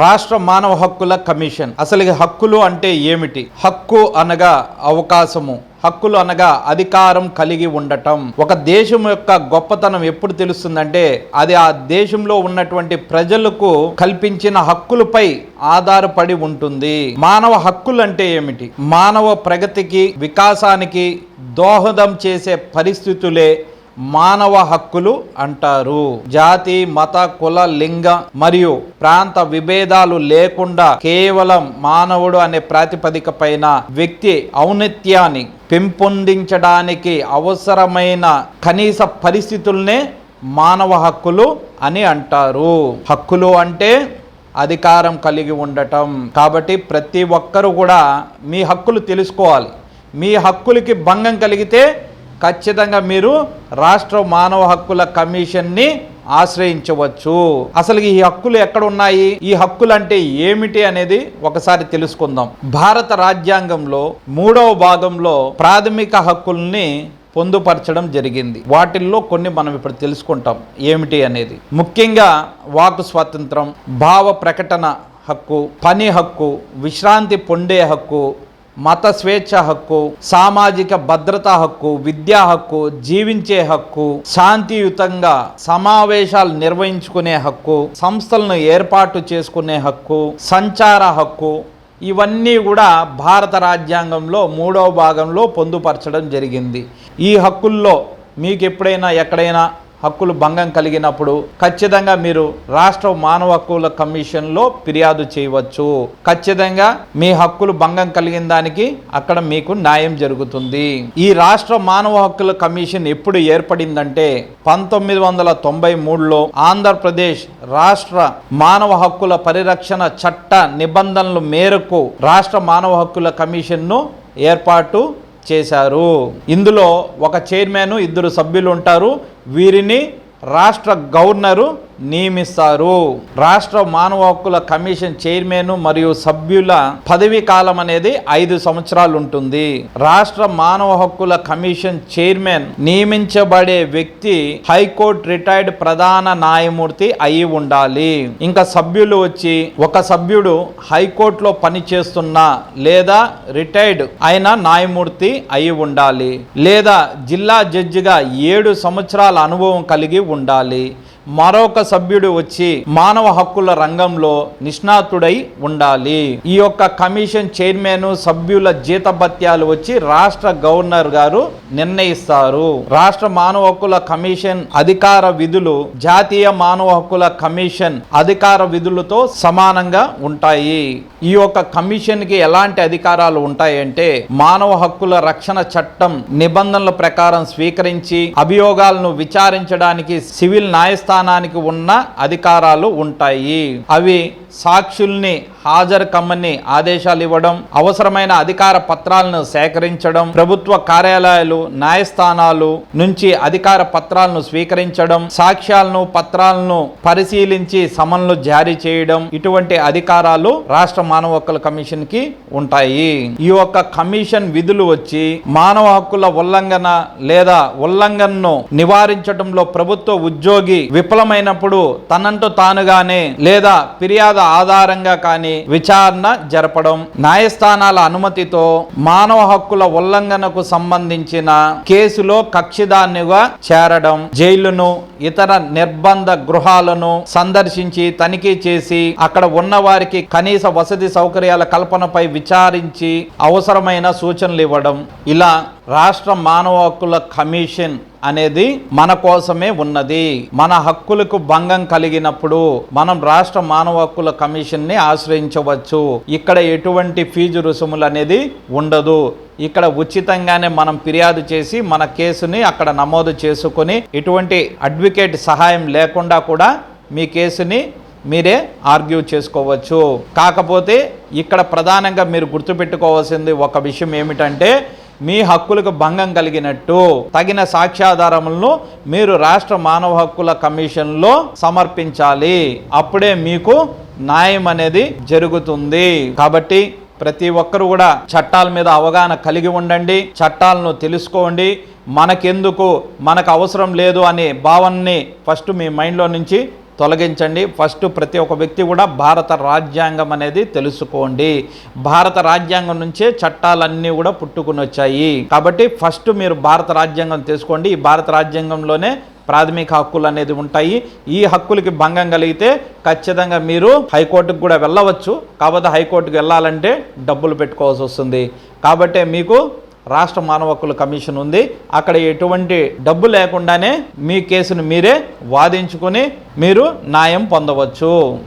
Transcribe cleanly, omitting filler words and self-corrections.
రాష్ట్ర మానవ హక్కుల కమిషన్. అసలు హక్కులు అంటే ఏమిటి? హక్కు అనగా అవకాశము, హక్కులు అనగా అధికారం కలిగి ఉండటం. ఒక దేశం యొక్క గొప్పతనం ఎప్పుడు తెలుస్తుందంటే అది ఆ దేశంలో ఉన్నటువంటి ప్రజలకు కల్పించిన హక్కులపై ఆధారపడి ఉంటుంది. మానవ హక్కులు అంటే ఏమిటి? మానవ ప్రగతికి, వికాసానికి దోహదం చేసే పరిస్థితులే మానవ హక్కులు అంటారు. జాతి, మత, కుల, లింగ మరియు ప్రాంత విభేదాలు లేకుండా కేవలం మానవుడు అనే ప్రాతిపదిక పైన వ్యక్తి ఔన్నత్యాన్ని పెంపొందించడానికి అవసరమైన కనీస పరిస్థితుల్నే మానవ హక్కులు అని అంటారు. హక్కులు అంటే అధికారం కలిగి ఉండటం. కాబట్టి ప్రతి ఒక్కరూ కూడా మీ హక్కులు తెలుసుకోవాలి. మీ హక్కులకి భంగం కలిగితే ఖచ్చితంగా మీరు రాష్ట్ర మానవ హక్కుల కమిషన్ని ఆశ్రయించవచ్చు. అసలు ఈ హక్కులు ఎక్కడ ఉన్నాయి, ఈ హక్కులు అంటే ఏమిటి అనేది ఒకసారి తెలుసుకుందాం. భారత రాజ్యాంగంలో 3వ భాగంలో ప్రాథమిక హక్కుల్ని పొందుపరచడం జరిగింది. వాటిల్లో కొన్ని మనం ఇప్పుడు తెలుసుకుంటాం ఏమిటి అనేది. ముఖ్యంగా వాక్ స్వాతంత్రం, భావ ప్రకటన హక్కు, పని హక్కు, విశ్రాంతి పొందే హక్కు, మత స్వేచ్ఛ హక్కు, సామాజిక భద్రతా హక్కు, విద్యా హక్కు, జీవించే హక్కు, శాంతియుతంగా సమావేశాలు నిర్వహించుకునే హక్కు, సంస్థలను ఏర్పాటు చేసుకునే హక్కు, సంచార హక్కు, ఇవన్నీ కూడా భారత రాజ్యాంగంలో 3వ భాగంలో పొందుపరచడం జరిగింది. ఈ హక్కుల్లో మీకు ఎప్పుడైనా ఎక్కడైనా హక్కులు భంగం కలిగినప్పుడు ఖచ్చితంగా మీరు రాష్ట్ర మానవ హక్కుల కమిషన్లో ఫిర్యాదు చేయవచ్చు. ఖచ్చితంగా మీ హక్కులు భంగం కలిగిన దానికి అక్కడ మీకు న్యాయం జరుగుతుంది. ఈ రాష్ట్ర మానవ హక్కుల కమిషన్ ఎప్పుడు ఏర్పడిందంటే 1993లో ఆంధ్రప్రదేశ్ రాష్ట్ర మానవ హక్కుల పరిరక్షణ చట్ట నిబంధనల మేరకు రాష్ట్ర మానవ హక్కుల కమిషన్ను ఏర్పాటు చేశారు. ఇందులో ఒక చైర్మన్, 2 సభ్యులు ఉంటారు. వీరిని రాష్ట్ర గవర్నరు నియమిస్తారు. రాష్ట్ర మానవ హక్కుల కమిషన్ చైర్మన్ మరియు సభ్యుల పదవీ కాలం అనేది 5 సంవత్సరాలు ఉంటుంది. రాష్ట్ర మానవ హక్కుల కమిషన్ చైర్మన్ నియమించబడే వ్యక్తి హైకోర్టు రిటైర్డ్ ప్రధాన న్యాయమూర్తి అయి ఉండాలి. ఇంకా సభ్యులు వచ్చి ఒక సభ్యుడు హైకోర్టులో పనిచేస్తున్న లేదా రిటైర్డ్ అయిన న్యాయమూర్తి అయి ఉండాలి, లేదా జిల్లా జడ్జిగా 7 సంవత్సరాల అనుభవం కలిగి ఉండాలి. మరొక సభ్యుడు వచ్చి మానవ హక్కుల రంగంలో నిష్ణాతుడై ఉండాలి. ఈ యొక్క కమిషన్ చైర్మన్ సభ్యుల జీతభత్యాలు వచ్చి రాష్ట్ర గవర్నర్ గారు నిర్ణయిస్తారు. రాష్ట్ర మానవ హక్కుల కమిషన్ అధికార విధులు జాతీయ మానవ హక్కుల కమిషన్ అధికార విధులతో సమానంగా ఉంటాయి. ఈ యొక్క కమిషన్ కి ఎలాంటి అధికారాలు ఉంటాయంటే మానవ హక్కుల రక్షణ చట్టం నిబంధనల ప్రకారం స్వీకరించి అభియోగాలను విచారించడానికి సివిల్ న్యాయస్థానానికి ఉన్న అధికారాలు ఉంటాయి. అవి సాక్షుల్ని హాజరు కమ్మని ఆదేశాలు ఇవ్వడం, అవసరమైన అధికార పత్రాలను సేకరించడం, ప్రభుత్వ కార్యాలయాలు, న్యాయస్థానాలు నుంచి అధికార పత్రాలను స్వీకరించడం, సాక్ష్యాలను పత్రాలను పరిశీలించి సమన్లు జారీ చేయడం, ఇటువంటి అధికారాలు రాష్ట్ర మానవ హక్కుల కమిషన్ కి ఉంటాయి. ఈ యొక్క కమిషన్ విధులు వచ్చి మానవ హక్కుల ఉల్లంఘన లేదా ఉల్లంఘనను నివారించడంలో ప్రభుత్వ ఉద్యోగి విఫలమైనప్పుడు తనంటూ తానుగానే లేదా ఫిర్యాదు ఆధారంగా కానీ విచారణ జరపడం, న్యాయస్థానాల అనుమతితో మానవ హక్కుల ఉల్లంఘనకు సంబంధించిన కేసులో కక్షిదారునిగా చేరడం, జైలును ఇతర నిర్బంధ గృహాలను సందర్శించి తనిఖీ చేసి అక్కడ ఉన్న వారికి కనీస వసతి సౌకర్యాల కల్పనపై విచారించి అవసరమైన సూచనలు ఇవ్వడం. ఇలా రాష్ట్ర మానవ హక్కుల కమిషన్ అనేది మన కోసమే ఉన్నది. మన హక్కులకు భంగం కలిగినప్పుడు మనం రాష్ట్ర మానవ హక్కుల కమిషన్ ని ఆశ్రయించవచ్చు. ఇక్కడ ఎటువంటి ఫీజు రుసుములు అనేది ఉండదు. ఇక్కడ ఉచితంగానే మనం ఫిర్యాదు చేసి మన కేసుని అక్కడ నమోదు చేసుకొని ఎటువంటి అడ్వకేట్ సహాయం లేకుండా కూడా మీ కేసుని మీరే ఆర్గ్యూ చేసుకోవచ్చు. కాకపోతే ఇక్కడ ప్రధానంగా మీరు గుర్తుపెట్టుకోవాల్సింది ఒక విషయం ఏమిటంటే మీ హక్కులకు భంగం కలిగినట్టు తగిన సాక్ష్యాధారములను మీరు రాష్ట్ర మానవ హక్కుల కమిషన్లో సమర్పించాలి. అప్పుడే మీకు న్యాయం అనేది జరుగుతుంది. కాబట్టి ప్రతి ఒక్కరు కూడా చట్టాల మీద అవగాహన కలిగి ఉండండి, చట్టాలను తెలుసుకోండి. మనకెందుకు, మనకు అవసరం లేదు అనే భావనని ఫస్ట్ మీ మైండ్లో నుంచి తొలగించండి. ఫస్ట్ ప్రతి ఒక్క వ్యక్తి కూడా భారత రాజ్యాంగం అనేది తెలుసుకోండి. భారత రాజ్యాంగం నుంచే చట్టాలన్నీ కూడా పుట్టుకుని వచ్చాయి. కాబట్టి ఫస్ట్ మీరు భారత రాజ్యాంగం తెలుసుకోండి. ఈ భారత రాజ్యాంగంలోనే ప్రాథమిక హక్కులు అనేది ఉంటాయి. ఈ హక్కులకి భంగం కలిగితే ఖచ్చితంగా మీరు హైకోర్టుకు కూడా వెళ్ళవచ్చు. కాకపోతే హైకోర్టుకు వెళ్ళాలంటే డబ్బులు పెట్టుకోవాల్సి వస్తుంది. కాబట్టి మీకు రాష్ట్ర మానవ హక్కుల కమిషన్ ఉంది. అక్కడ ఎటువంటి డబ్బు లేకుండానే మీ కేసును మీరే వాదించుకొని మీరు న్యాయం పొందవచ్చు.